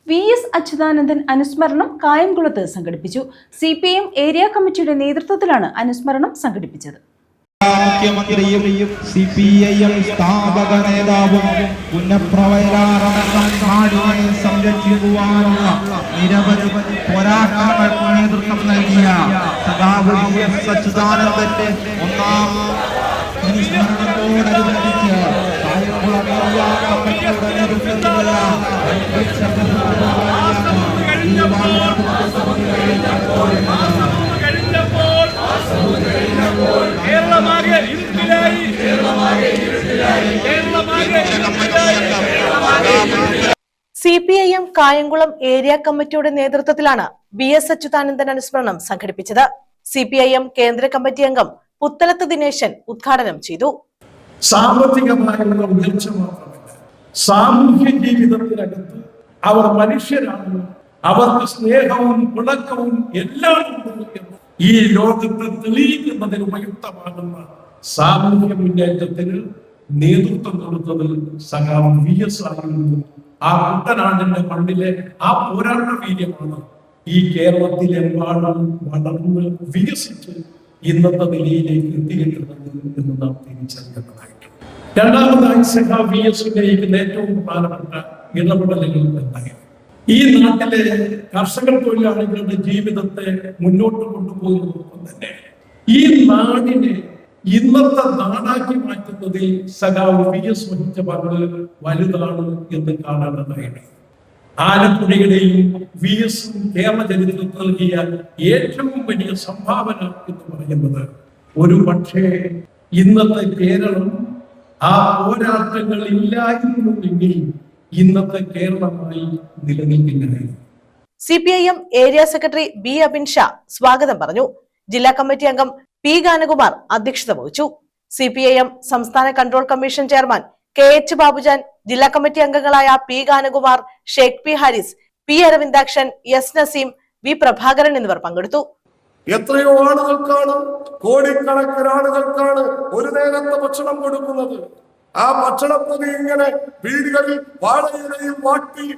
VS. Achuthanandan അനുസ്മരണം കായംകുളത്ത് സംഘടിപ്പിച്ചു. CPIM ഏരിയ കമ്മിറ്റിയുടെ നേതൃത്വത്തിലാണ് അനുസ്മരണം സംഘടിപ്പിച്ചത്. മുഖ്യമന്ത്രിയും CPIM സ്ഥാപക നേതാവും പുനഃപ്രവരാറണയെ സംരക്ഷിക്കുവാനുള്ള നിരവധി പോരാട്ടങ്ങൾക്ക് നേതൃത്വം നൽകിയ സഖാവ് വി.എസ്. അച്യുതാനന്ദന്റെ ഒന്നാം അനുസ്മരണത്തോടനുബന്ധിച്ച് കായംകുളം ഏരിയ കമ്മിറ്റിയുടെ നേതൃത്വത്തിലുള്ള CPIM കായംകുളം ഏരിയ കമ്മിറ്റിയുടെ നേതൃത്വത്തിലാണ് വി.എസ്. അച്യുതാനന്ദൻ അനുസ്മരണം സംഘടിപ്പിച്ചത്. CPIM കേന്ദ്ര കമ്മിറ്റി അംഗം പുത്തലത്ത് ദിനേശൻ ഉദ്ഘാടനം ചെയ്തു. സാമ്പത്തികമായുള്ള ഉയർച്ച മാത്രമല്ല, സാമൂഹ്യ ജീവിതത്തിനകത്ത് അവർ മനുഷ്യരാണ്, അവർക്ക് സ്നേഹവും പിണക്കവും എല്ലാം ഉണ്ട് എന്ന് ഈ ലോകത്തെ തെളിയിക്കുന്നതിന് ഉപയുക്തമാകുന്ന സാമൂഹ്യ മുന്നേറ്റത്തിന് നേതൃത്വം കൊടുത്തത് സഖാവ് വി.എസ്. ആയിരുന്നു. ആ കുട്ടനാടിന്റെ മണ്ണിലെ ആ പോരാട്ട വീര്യമാണ് ഈ കേരളത്തിലെമ്പാടും വളർന്ന് വികസിച്ച് ഇന്നത്തെ നിലയിലേക്ക് എത്തിയിട്ടുള്ളത് എന്ന് നാം തിരിച്ചറിയേണ്ടതായിട്ടുണ്ട്. രണ്ടാമതായി സഖാവ് വി.എസ്. ഉന്നയിക്കുന്ന ഏറ്റവും പ്രധാനപ്പെട്ട ഇടപെടലുകൾ എന്തായിരുന്നു? ഈ നാട്ടിലെ കർഷക തൊഴിലാളികളുടെ ജീവിതത്തെ മുന്നോട്ട് കൊണ്ടുപോകുന്നതോടൊപ്പം തന്നെ ഈ നാടിനെ ഇന്നത്തെ നാടാക്കി മാറ്റുന്നതിൽ സഖാവ് വി.എസ്. വഹിച്ച പങ്ക് വലുതാണ് എന്ന് കാണേണ്ടതായിട്ട്. ആലപ്പുഴയുടെയും വി.എസ്. കേരള ചരിത്രത്തിൽ നൽകിയ ഏറ്റവും വലിയ സംഭാവന എന്ന് പറയുന്നത് ഒരു പക്ഷേ ഇന്നത്തെ കേരളം ആ പോരാട്ടങ്ങൾ ഇല്ലായിരുന്നുവെങ്കിൽ ഇന്നത്തെ കേരളമായി നിലനിൽക്കില്ലായിരുന്നു. CPIM area secretary B. Abin Shah സ്വാഗതം പറഞ്ഞു. ജില്ലാ കമ്മിറ്റി അംഗം പി. ഗാനകുമാർ അധ്യക്ഷത വഹിച്ചു. CPIM സംസ്ഥാന control commission chairman KH Babujan, ജില്ലാ കമ്മിറ്റി അംഗങ്ങളായ P. Ganakumar, Sheikh P. Haris, P. Aravindakshan, S. Naseem, V. Prabhakaran എന്നിവർ പങ്കെടുത്തു. എത്രയോ ആളുകൾക്കാണ്, കോടിക്കണക്കിന് ആളുകൾക്കാണ് ഒരു നേരത്തെ ഭക്ഷണം കൊടുക്കുന്നത്. ആ ഭക്ഷണപ്പൊതി ഇങ്ങനെ വീടുകളിൽ വാഴയിലയിൽ വാട്ടിയ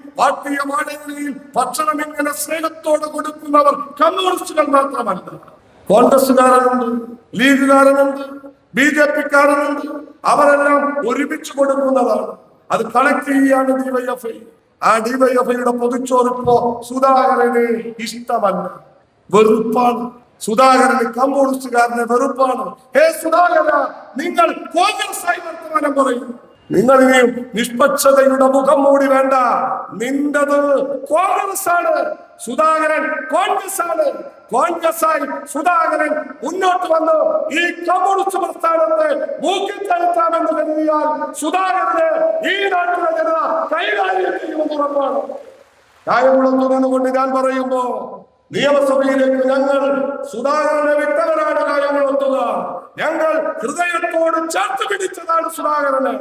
വാഴയിലയിൽ ഭക്ഷണം ഇങ്ങനെ സ്നേഹത്തോടെ കൊടുക്കുന്നവർ കമ്മ്യൂണിസ്റ്റുകൾ മാത്രമല്ല, കോൺഗ്രസുകാരനുണ്ട്, ലീഗുകാരനുണ്ട്, BJP-കാരനുണ്ട്. അവരെല്ലാം ഒരുമിച്ച് കൊടുക്കുന്നതാണ്. അത് കളക്ട് ചെയ്യാണ് DYFI. ആ DYFIയുടെ പൊതുച്ചോറിപ്പോ സുധാകരന് ഇഷ്ടമല്ല, വെറുപ്പാണ്. സുധാകരന് കമ്മ്യൂണിസ്റ്റുകാരനെ വെറുപ്പാണ്. ഹേ സുധാകര, നിങ്ങൾ കോൺഗ്രസ്സായി വർത്തമാനം പറയും. നിങ്ങൾ ഇനിയും നിഷ്പക്ഷതയുടെ മുഖം മൂടി വേണ്ട. നിന്റത് കോൺഗ്രസ് ആണ്, സുധാകരൻ കോൺഗ്രസ് ആണ്. കോൺഗ്രസ്സായി സുധാകരൻ മുന്നോട്ട് വന്ന് ഈ കമ്മ്യൂണിസ്റ്റ് പ്രസ്ഥാനത്തെ മൂക്കിത്തടുത്താമെന്ന് കരുതിയാൽ സുധാകരന് ഈ നാട്ടിലെ ജനത കൈകാര്യം ചെയ്യുമെന്ന് ഉറപ്പാണ്. കായംകുളത്ത് നിന്നുകൊണ്ട് ഞാൻ പറയുമ്പോ നിയമസഭയിലേക്ക് ഞങ്ങൾ സുധാകരനെ വിട്ടവരാണ് കായംകുളത്തുക. ഞങ്ങൾ ഹൃദയത്തോട് ചേർത്ത് പിടിച്ചതാണ് സുധാകരനെ.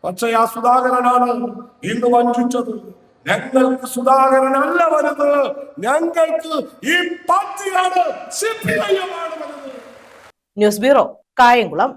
പക്ഷെ ആ സുധാകരനാണ് ഇന്ന് വഞ്ചിച്ചത്. ഞങ്ങൾക്ക് സുധാകരനല്ല വലുത്, ഞങ്ങൾക്ക് ഈ പാർട്ടിയാണ്, CPIM ആണ് വലുത്. News bureau, Kayamkulam.